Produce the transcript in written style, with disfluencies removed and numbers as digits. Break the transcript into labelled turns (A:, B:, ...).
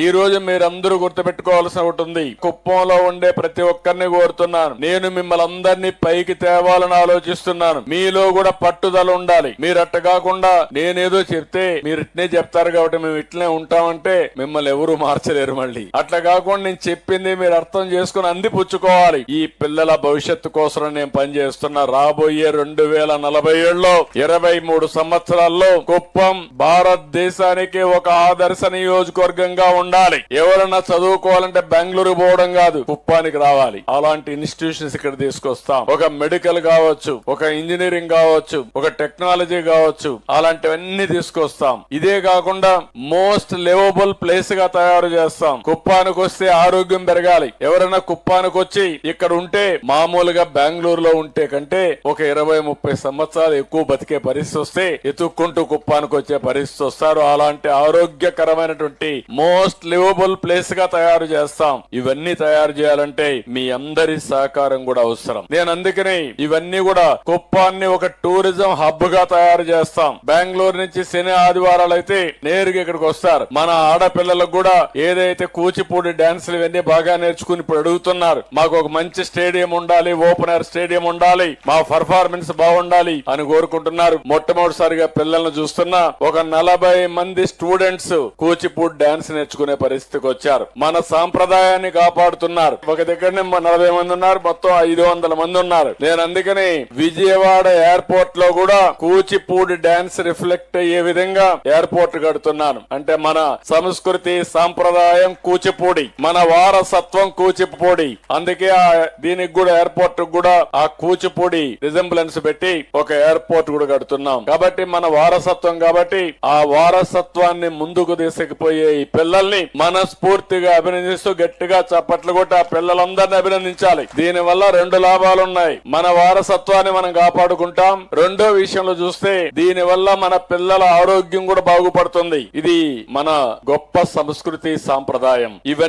A: ఈ రోజు మీరందరూ గుర్తుపెట్టుకోవాల్సిన ఒకటి ఉంది. కుప్పంలో ఉండే ప్రతి ఒక్కరిని కోరుతున్నాను, నేను మిమ్మల్ని అందరినీ పైకి తేవాలని ఆలోచిస్తున్నాను. మీలో కూడా పట్టుదల ఉండాలి. మీరు అట్ట కాకుండా నేనేదో చెప్తే మీరు ఇట్నే చెప్తారు కాబట్టి మేము ఇట్లనే ఉంటామంటే మిమ్మల్ని ఎవరు మార్చలేరు. మళ్ళీ అట్లా కాకుండా నేను చెప్పింది మీరు అర్థం చేసుకుని అందిపుచ్చుకోవాలి. ఈ పిల్లల భవిష్యత్తు కోసం నేను పనిచేస్తున్నా. రాబోయే 2047లో 23 సంవత్సరాల్లో కుప్పం భారతదేశానికి ఒక ఆదర్శ నియోజకవర్గంగా ఉండాలి. ఎవరన్నా చదువుకోవాలంటే బెంగళూరు పోవడం కాదు, కుప్పానికి రావాలి. అలాంటి ఇన్స్టిట్యూషన్స్ ఇక్కడ తీసుకొస్తాం. ఒక మెడికల్ కావచ్చు, ఒక ఇంజనీరింగ్ కావచ్చు, ఒక టెక్నాలజీ కావచ్చు, అలాంటివన్నీ తీసుకొస్తాం. ఇదే కాకుండా మోస్ట్ లివబుల్ ప్లేస్ గా తయారు చేస్తాం. కుప్పానికి వస్తే ఆరోగ్యం పెరగాలి. ఎవరైనా కుప్పానికి వచ్చి ఇక్కడ ఉంటే మామూలుగా బెంగళూరులో ఉంటే కంటే ఒక 20-30 సంవత్సరాలు ఎక్కువ బతికే పరిస్థితి వస్తే ఎత్తుక్కుంటూ కుప్పానికి వచ్చే పరిస్థితి వస్తారు. అలాంటి ఆరోగ్యకరమైనటువంటి మోస్ట్ లివబుల్ ప్లేస్ గా తయారు చేస్తాం. ఇవన్నీ తయారు చేయాలంటే మీ అందరి సహకారం కూడా అవసరం. నేను అందుకని ఇవన్నీ కూడా కుప్పాన్ని ఒక టూరిజం హబ్ గా తయారు చేస్తాం. బెంగళూరు నుంచి శని ఆదివారాలు అయితే నేరుగా ఇక్కడికి వస్తారు. మన ఆడపిల్లలకు కూడా ఏదైతే కూచిపూడి డాన్సులు ఇవన్నీ బాగా నేర్చుకుని ఇప్పుడు అడుగుతున్నారు, మాకు ఒక మంచి స్టేడియం ఉండాలి, ఓపెన్ ఎయిర్ స్టేడియం ఉండాలి, మా పర్ఫార్మెన్స్ బాగుండాలి అని కోరుకుంటున్నారు. మొట్టమొదటిసారిగా పిల్లలను చూస్తున్నా ఒక 40 మంది స్టూడెంట్స్ కూచిపూడి డాన్స్ నేర్చుకునే పరిస్థితికి వచ్చారు. మన సాంప్రదాయాన్ని కాపాడుతున్నారు. ఒక దగ్గరనే 40 మంది ఉన్నారు, మొత్తం 500 మంది ఉన్నారు. నేను అందుకని విజయవాడ ఎయిర్పోర్ట్ లో కూడా కూచిపూడి డాన్స్ రిఫ్లెక్ట్ అయ్యే విధంగా ఎయిర్పోర్ట్ కడుతున్నాను. అంటే మన సంస్కృతి సాంప్రదాయం కూచిపూడి, మన వారసత్వం కూచిపూడి. అందుకే దీనికి కూడా ఎయిర్పోర్ట్ కూడా ఆ కూచిపూడి రిజెంబ్లెన్స్ పెట్టి ఒక ఎయిర్పోర్ట్ కూడా కడుతున్నాం. కాబట్టి మన వారసత్వం, కాబట్టి ఆ వారసత్వాన్ని ముందుకు తీసుకుపోయే ఈ పిల్లల్ని మనస్ఫూర్తిగా అభినందిస్తూ గట్టిగా చప్పట్లు కొట్టి ఆ పిల్లలందరినీ అభినందించాలి. దీని వల్ల 2 లాభాలు ఉన్నాయి. మన వారసత్వాన్ని మనం కాపాడుకుంటాం. రెండో విషయంలో చూస్తే దీని వల్ల మన పిల్లల ఆరోగ్యం కూడా బాగుపడుతుంది. ఇది మన గొప్ప సంస్కృతి సాంప్రదాయం. ఇవన్నీ